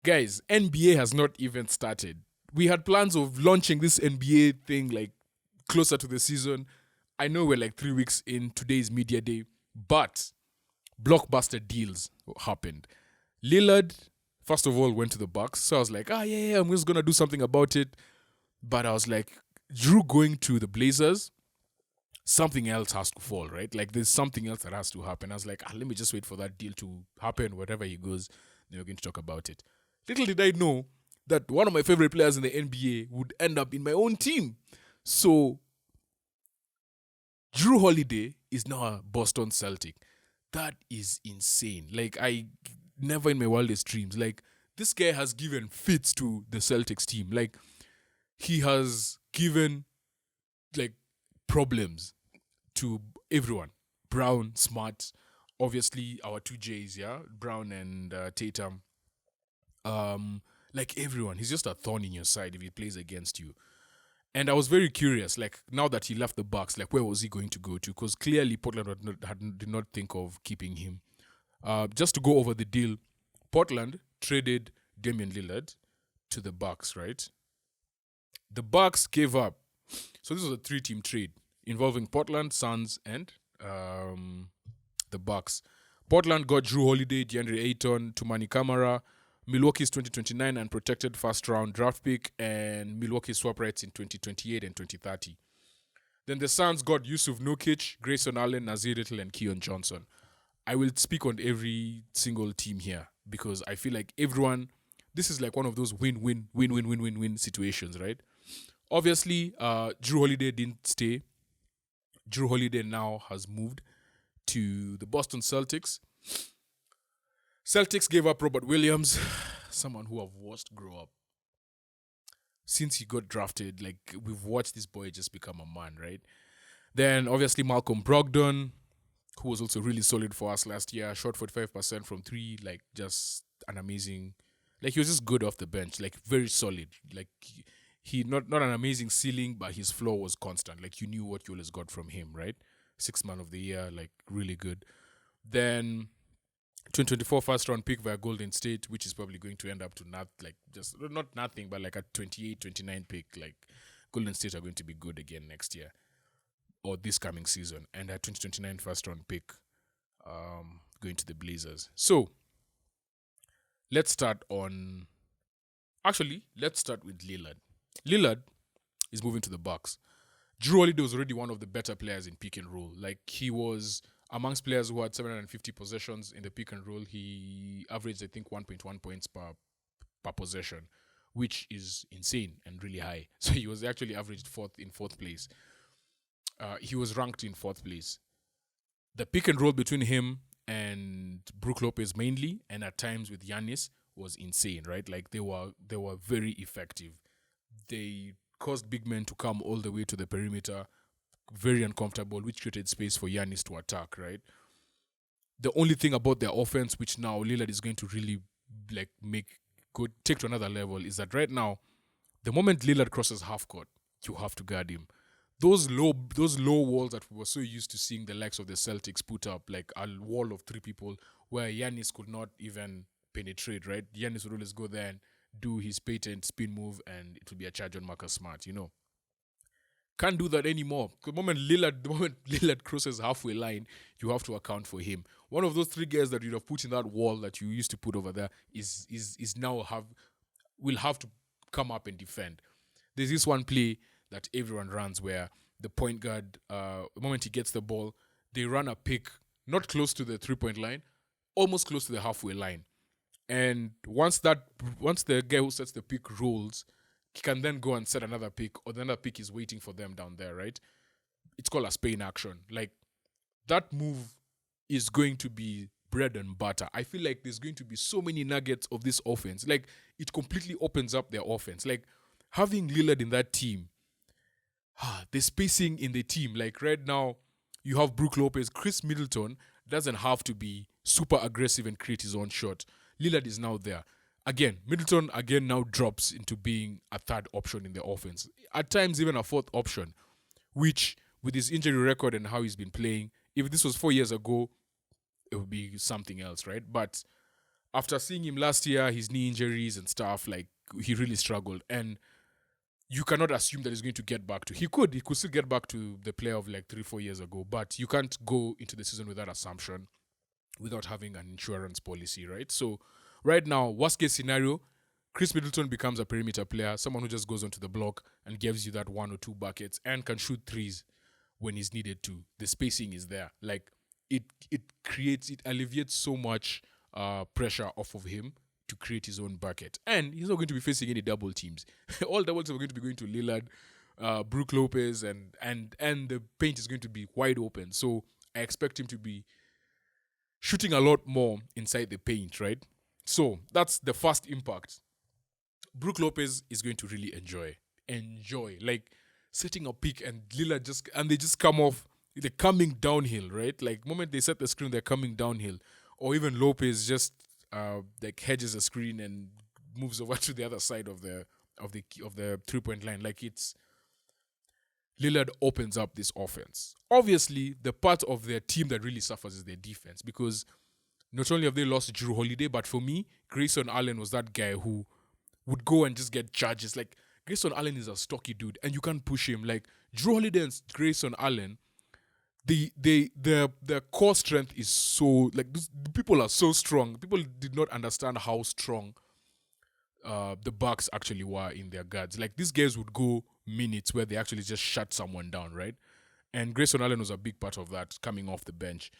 Guys, NBA has not even started. We had plans of launching this NBA thing like closer to the season. I know we're like 3 weeks in. Today's media day, but blockbuster deals happened. Lillard, first of all, went to the Bucks, so I was like, yeah, I'm just gonna do something about it. But I was like, Jrue going to the Blazers, something else has to fall, right? Like there's something else that has to happen. I was like, let me just wait for that deal to happen. Wherever he goes, then we're going to talk about it. Little did I know that one of my favorite players in the NBA would end up in my own team. So Jrue Holiday is now a Boston Celtic. That is insane. Like I never in my wildest dreams. Like this guy has given fits to the Celtics team. Like he has given like problems to everyone. Brown, Smart, obviously our two J's, yeah, Brown and Tatum. Like everyone, he's just a thorn in your side if he plays against you. And I was very curious, like now that he left the Bucks, like where was he going to go to? Because clearly Portland did not think of keeping him. Just to go over the deal, Portland traded Damian Lillard to the Bucks, right? The Bucks gave up. So this was a 3-team trade involving Portland, Suns, and the Bucks. Portland got Jrue Holiday, DeAndre Ayton, Tumani Kamara, Milwaukee's 2029 and protected first-round draft pick, and Milwaukee swap rights in 2028 and 2030. Then the Suns got Yusuf Nurkic, Grayson Allen, Nazir Little, and Keon Johnson. I will speak on every single team here because I feel like everyone, this is like one of those win-win situations, right? Obviously, Jrue Holiday didn't stay. Jrue Holiday now has moved to the Boston Celtics. Celtics gave up Robert Williams, someone who I've watched grow up. Since he got drafted, like we've watched this boy just become a man, right? Then obviously Malcolm Brogdon, who was also really solid for us last year, shot 45% from three, like just an amazing, like he was just good off the bench, like very solid. Like he not an amazing ceiling, but his floor was constant. Like you knew what you always got from him, right? 6th man of the year, like really good. Then 2024 first round pick via Golden State, which is probably going to end up to not like just not nothing, but like a 28, 29 pick. Like Golden State are going to be good again next year or this coming season, and a 2029 first round pick going to the Blazers. So let's start with Lillard. Lillard is moving to the Bucks. Jrue Holiday was already one of the better players in pick and roll. Like he was amongst players who had 750 possessions in the pick and roll. He averaged, I think, 1.1 points per possession, which is insane and really high. So he was actually averaged fourth place. He was ranked in 4th place. The pick and roll between him and Brook Lopez mainly, and at times with Giannis, was insane, right? Like they were very effective. They caused big men to come all the way to the perimeter, very uncomfortable, which created space for Giannis to attack, right? The only thing about their offense, which now Lillard is going to really like take to another level, is that right now, the moment Lillard crosses half court, you have to guard him. Those low walls that we were so used to seeing the likes of the Celtics put up, like a wall of 3 people where Giannis could not even penetrate, right? Giannis would always go there and do his patent spin move, and it would be a charge on Marcus Smart, Can't do that anymore. The moment Lillard crosses halfway line, you have to account for him. One of those 3 guys that you'd have put in that wall that you used to put over there is now will have to come up and defend. There's this one play that everyone runs where the point guard, the moment he gets the ball, they run a pick not close to the 3-point line, almost close to the halfway line. And once the guy who sets the pick rolls, he can then go and set another pick, or the other pick is waiting for them down there, right? It's called a Spain action. Like, that move is going to be bread and butter. I feel like there's going to be so many nuggets of this offense. Like, it completely opens up their offense. Like, having Lillard in that team, the spacing in the team, like right now, you have Brook Lopez. Chris Middleton doesn't have to be super aggressive and create his own shot. Lillard is now there. Again, Middleton now drops into being a 3rd option in the offense. At times, even a 4th option, which with his injury record and how he's been playing, if this was 4 years ago, it would be something else, right? But After seeing him last year, his knee injuries and stuff, like he really struggled. And you cannot assume that he's going to get back to. He could still get back to the player of like 3-4 years ago, but you can't go into the season with that assumption without having an insurance policy, right? So right now, worst case scenario, Chris Middleton becomes a perimeter player, someone who just goes onto the block and gives you that 1 or 2 buckets and can shoot threes when he's needed to. The spacing is there. Like it alleviates so much pressure off of him to create his own bucket. And he's not going to be facing any double teams. All double teams are going to be going to Lillard, Brook Lopez, and the paint is going to be wide open. So I expect him to be shooting a lot more inside the paint, right? So that's the first impact. Brook Lopez is going to really enjoy, like setting a pick and Lillard they just come off, they're coming downhill, right? Like moment they set the screen, they're coming downhill. Or even Lopez just like hedges the screen and moves over to the other side of the 3-point line. Like it's Lillard opens up this offense. Obviously, the part of their team that really suffers is their defense, because not only have they lost Jrue Holiday, but for me, Grayson Allen was that guy who would go and just get charges. Like Grayson Allen is a stocky dude, and you can't push him. Like Jrue Holiday and Grayson Allen, their core strength is so like the people are so strong. People did not understand how strong the Bucks actually were in their guards. Like these guys would go minutes where they actually just shut someone down, right? And Grayson Allen was a big part of that coming off the bench.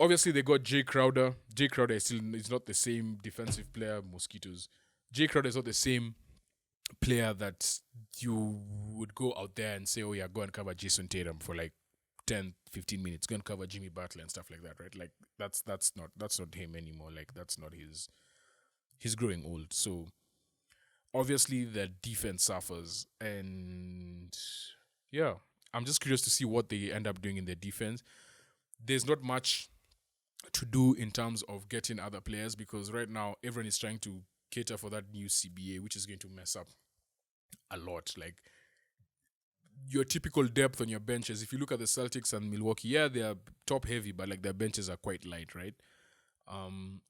Obviously, they got Jay Crowder. Jay Crowder is not the same defensive player. Mosquitoes. Jay Crowder is not the same player that you would go out there and say, oh yeah, go and cover Jason Tatum for like 10, 15 minutes. Go and cover Jimmy Butler and stuff like that, right? Like that's not him anymore. Like that's not his. He's growing old. So obviously the defense suffers. And yeah, I'm just curious to see what they end up doing in their defense. There's not much to do in terms of getting other players, because right now everyone is trying to cater for that new CBA, which is going to mess up a lot. Like your typical depth on your benches, if you look at the Celtics and Milwaukee, yeah, they are top heavy, but like their benches are quite light, right?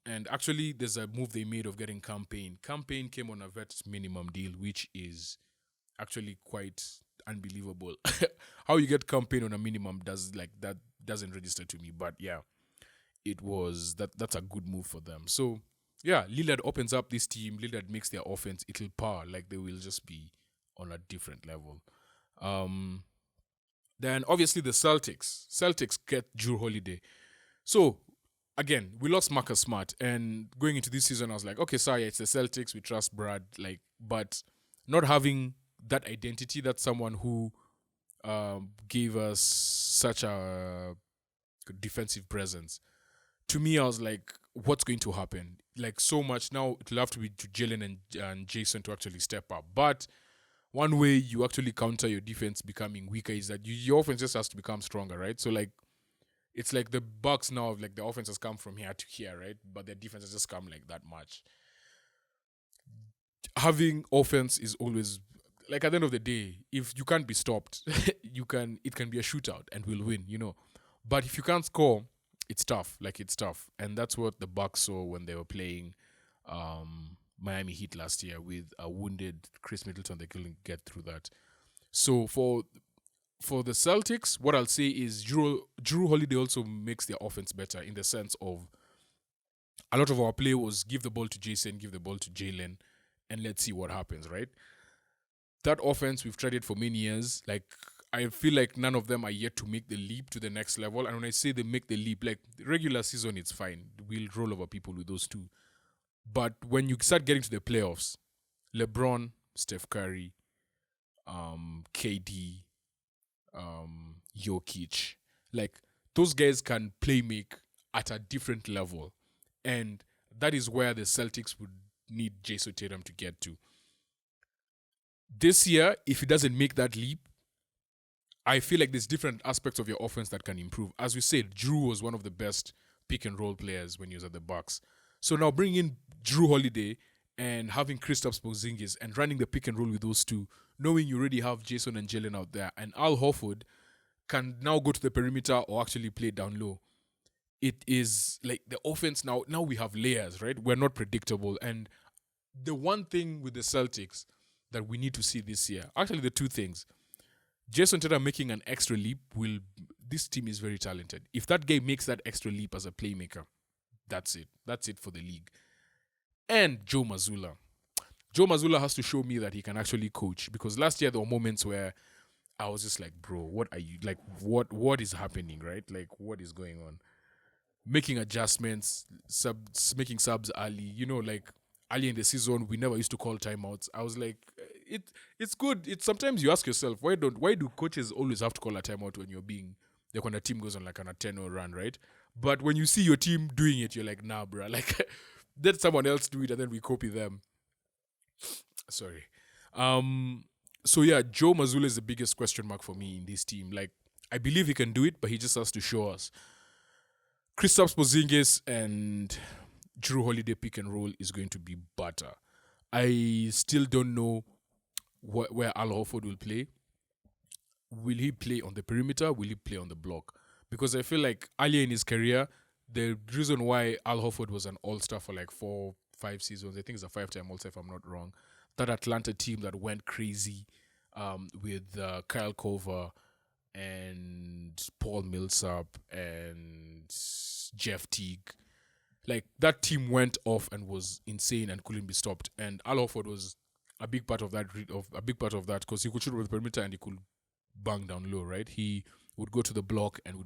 And actually there's a move they made of getting Campaign. Campaign came on a vet minimum deal, which is actually quite unbelievable. How you get Campaign on a minimum doesn't register to me, but yeah, it was that's a good move for them. So yeah, Lillard opens up this team. Lillard makes their offense, it'll power. Like they will just be on a different level. Then obviously the Celtics get Jrue Holiday. So again, we lost Marcus Smart, and going into this season, I was like, okay, sorry, it's the Celtics. We trust Brad, like, but not having that identity, that's someone who gave us such a defensive presence. To me, I was like, what's going to happen? Like so much now, it'll have to be to Jalen and Jason to actually step up. But one way you actually counter your defense becoming weaker is that your offense just has to become stronger, right? So like, it's like the Bucks now, like the offense has come from here to here, right? But their defense has just come like that much. Having offense is always like, at the end of the day, if you can't be stopped, it can be a shootout and we'll win, you know. But if you can't score, it's tough. Like it's tough. And that's what the Bucks saw when they were playing Miami Heat last year with a wounded Chris Middleton. They couldn't get through that. So for the Celtics, what I'll say is Jrue Holiday also makes their offense better, in the sense of a lot of our play was give the ball to Jason, give the ball to Jalen, and let's see what happens, right? That offense, we've tried it for many years. Like, I feel like none of them are yet to make the leap to the next level. And when I say they make the leap, like the regular season, it's fine. We'll roll over people with those two. But when you start getting to the playoffs, LeBron, Steph Curry, KD, Jokic, like those guys can play make at a different level, and that is where the Celtics would need Jason Tatum to get to. This year, if he doesn't make that leap, I feel like there's different aspects of your offense that can improve. As we said, Jrue was one of the best pick and roll players when he was at the Bucks. So now bringing in Jrue Holiday and having Kristaps Porzingis and running the pick and roll with those two, knowing you already have Jason and Jalen out there, and Al Horford can now go to the perimeter or actually play down low. it is like the offense now we have layers, right? We're not predictable. And the one thing with the Celtics that we need to see this year, actually the two things, Jason Tatum making an extra leap will. This team is very talented. If that guy makes that extra leap as a playmaker, that's it. That's it for the league. And Joe Mazzulla. Joe Mazzulla has to show me that he can actually coach, because last year there were moments where I was just like, bro, what are you like? What is happening, right? Like, what is going on? Making adjustments, making subs early. Like early in the season, we never used to call timeouts. I was like, it's good. It's sometimes you ask yourself, why do coaches always have to call a timeout when you're being like when a team goes on like a 10-0 run, right? But when you see your team doing it, you're like, nah, bro. Like, let someone else do it and then we copy them. Sorry. So yeah, Joe Mazzulla is the biggest question mark for me in this team. Like, I believe he can do it, but he just has to show us. Kristaps Porzingis and Jrue Holiday pick and roll is going to be butter. I still don't know where Al Horford will play. Will he play on the perimeter? Will he play on the block? Because I feel like earlier in his career, the reason why Al Horford was an all-star for like 4-5 seasons, I think it's a 5-time all-star if I'm not wrong, that Atlanta team that went crazy with Kyle Korver and Paul Millsap and Jeff Teague. Like, that team went off and was insane and couldn't be stopped. And Al Horford was a big part of that. Because he could shoot with the perimeter and he could bang down low, right? He would go to the block and he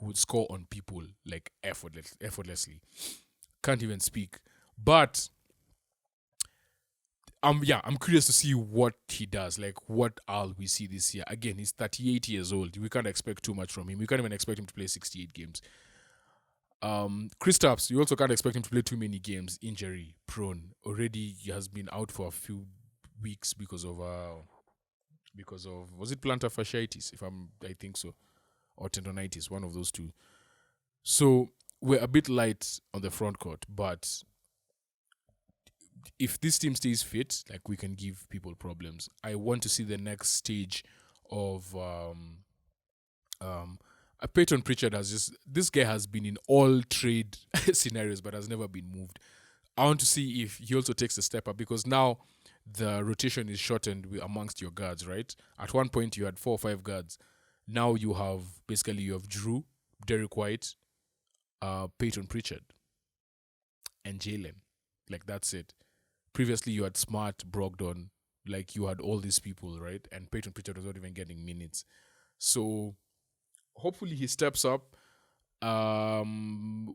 would score on people like effortlessly. Can't even speak. But I'm curious to see what he does. Like, what Al we see this year. Again, he's 38 years old. We can't expect too much from him. We can't even expect him to play 68 games. Kristaps, you also can't expect him to play too many games. Injury prone. Already he has been out for a few weeks because of was it plantar fasciitis? I think so, or tendonitis, one of those two. So we're a bit light on the front court, but if this team stays fit, like, we can give people problems. I want to see the next stage of Peyton Pritchard this guy has been in all trade scenarios but has never been moved. I want to see if he also takes a step up, because now the rotation is shortened amongst your guards, right? At one point you had 4 or 5 guards. Now you have Jrue, Derek White, Peyton Pritchard, and Jalen. Like, that's it. Previously you had Smart, Brogdon, like you had all these people, right? And Peyton Pritchard was not even getting minutes. So hopefully he steps up.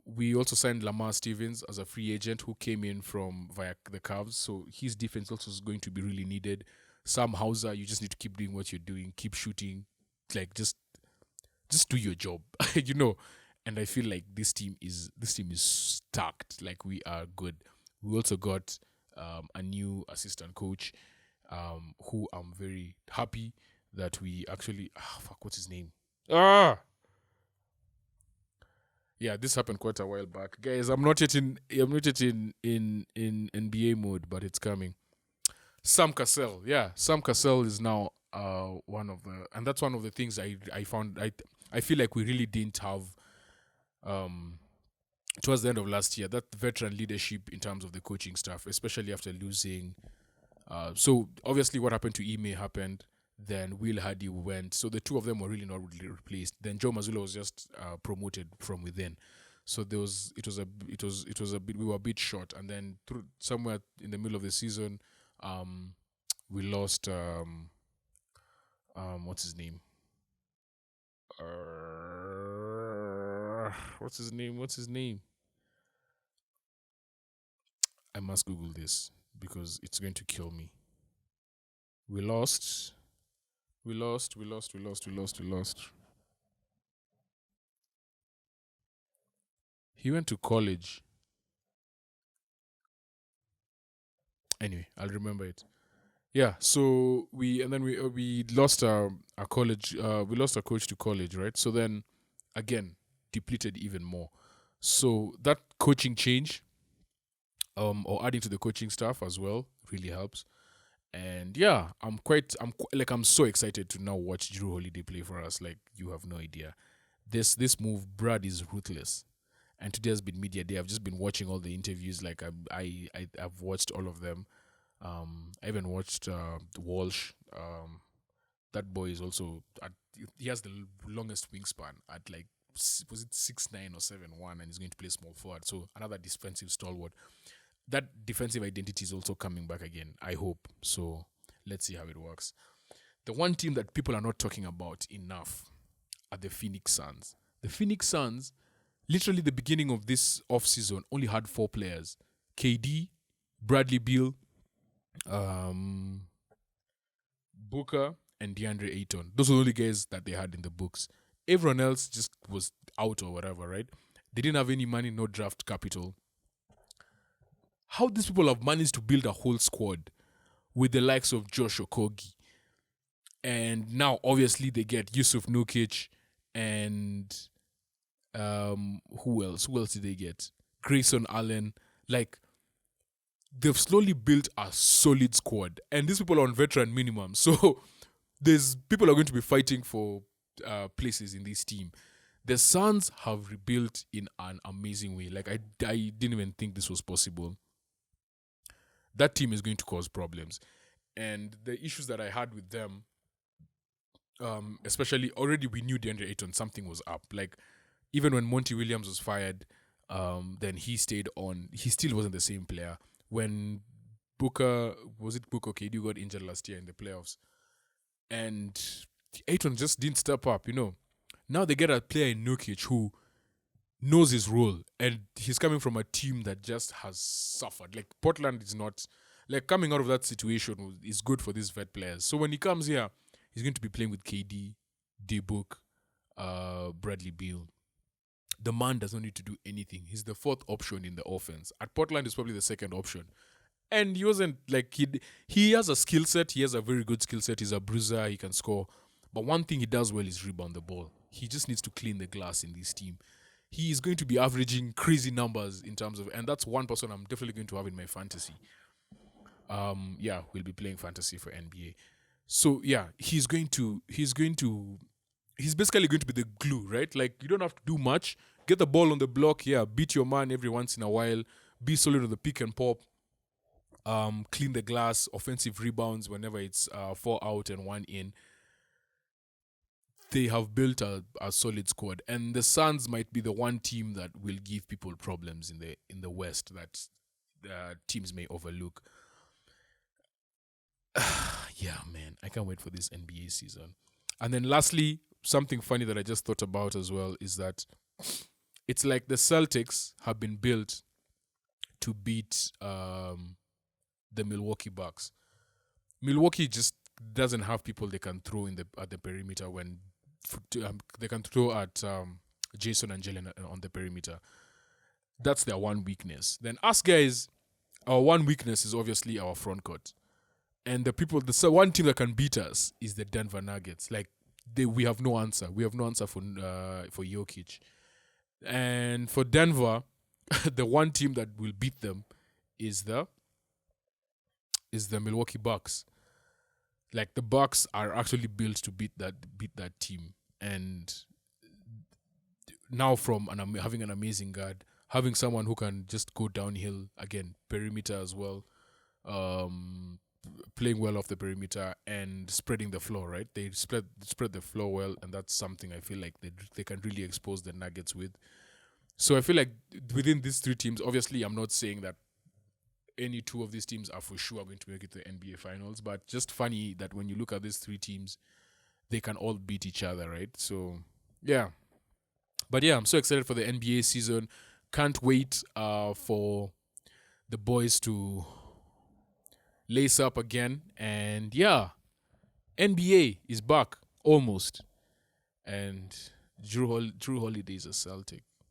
We also signed Lamar Stevens as a free agent who came in via the Cavs. So his defense also is going to be really needed. Sam Hauser, you just need to keep doing what you're doing, keep shooting, like just do your job, And I feel like this team is stacked. Like, we are good. We also got a new assistant coach, who I'm very happy that we actually what's his name? Yeah, this happened quite a while back, guys. I'm not yet in NBA mode, but it's coming. Sam Cassell, yeah, Sam Cassell is now and that's one of the things I found. I feel like we really didn't have towards the end of last year, that veteran leadership in terms of the coaching staff, especially after losing. So obviously, what happened to Ime happened. Then Will Hardy went. So the two of them were really not really replaced. Then Joe Mazzulla was just promoted from within. So we were a bit short. And then somewhere in the middle of the season, we lost what's his name? What's his name? I must Google this because it's going to kill me. We lost. He went to college. Anyway, I'll remember it. Yeah, so we lost our college. We lost our coach to college, right? So then, again, depleted even more. So that coaching change, or adding to the coaching staff as well, really helps. And yeah, I'm so excited to now watch Jrue Holiday play for us. Like, you have no idea. This move, Brad is ruthless. And today has been media day. I've just been watching all the interviews. Like I've watched all of them. I even watched Walsh. That boy is also he has the longest wingspan at like, was it 6'9" or 7'1", and he's going to play small forward. So another defensive stalwart. That defensive identity is also coming back again, I hope. So let's see how it works. The one team that people are not talking about enough are the Phoenix Suns. The Phoenix Suns, literally the beginning of this offseason, only had 4 players. KD, Bradley Beal, Booker, and DeAndre Ayton. Those were the only guys that they had in the books. Everyone else just was out or whatever, right? They didn't have any money, no draft capital. How these people have managed to build a whole squad with the likes of Josh Okogie. And now, obviously, they get Yusuf Nurkic and who else? Who else did they get? Grayson Allen. Like, they've slowly built a solid squad. And these people are on veteran minimum. So, there's people are going to be fighting for places in this team. The Suns have rebuilt in an amazing way. Like, I didn't even think this was possible. That team is going to cause problems. And the issues that I had with them, especially already we knew DeAndre Ayton, something was up. Like, even when Monty Williams was fired, then he stayed on. He still wasn't the same player. When Booker KD got injured last year in the playoffs, and Ayton just didn't step up, Now they get a player in Nurkic who knows his role, and he's coming from a team that just has suffered. Like, Portland is not, like, coming out of that situation is good for these vet players. So when he comes here, he's going to be playing with KD, D-Book, Bradley Beal. The man does not need to do anything. He's the 4th option in the offense. At Portland, he's probably the 2nd option. And he wasn't, like, he has a skill set. He has a very good skill set. He's a bruiser. He can score. But one thing he does well is rebound the ball. He just needs to clean the glass in this team. He is going to be averaging crazy numbers in terms of, and that's one person I'm definitely going to have in my fantasy. We'll be playing fantasy for NBA. So yeah, he's basically going to be the glue, right? Like, you don't have to do much. Get the ball on the block, beat your man every once in a while, be solid on the pick and pop, clean the glass, offensive rebounds whenever it's 4 out and 1 in. They have built a solid squad, and the Suns might be the one team that will give people problems in the West that teams may overlook. Yeah, man, I can't wait for this NBA season. And then lastly, something funny that I just thought about as well is that it's like the Celtics have been built to beat the Milwaukee Bucks. Milwaukee just doesn't have people they can throw at the perimeter when they can throw at Jason and Jalen on the perimeter. That's their one weakness. Then us guys, our one weakness is obviously our front court. And the one team that can beat us is the Denver Nuggets. Like, we have no answer. We have no answer for Jokic. And for Denver, the one team that will beat them is the Milwaukee Bucks. Like, the Bucks are actually built to beat that team. And now from having an amazing guard, having someone who can just go downhill, again, perimeter as well, playing well off the perimeter and spreading the floor, right? They spread the floor well, and that's something I feel like they can really expose the Nuggets with. So I feel like within these 3 teams, obviously I'm not saying that any 2 of these teams are for sure going to make it to the NBA Finals, but just funny that when you look at these 3 teams, they can all beat each other, right? So, yeah. But yeah, I'm so excited for the NBA season. Can't wait for the boys to lace up again. And yeah, NBA is back, almost. And Jrue Holiday is a Celtic.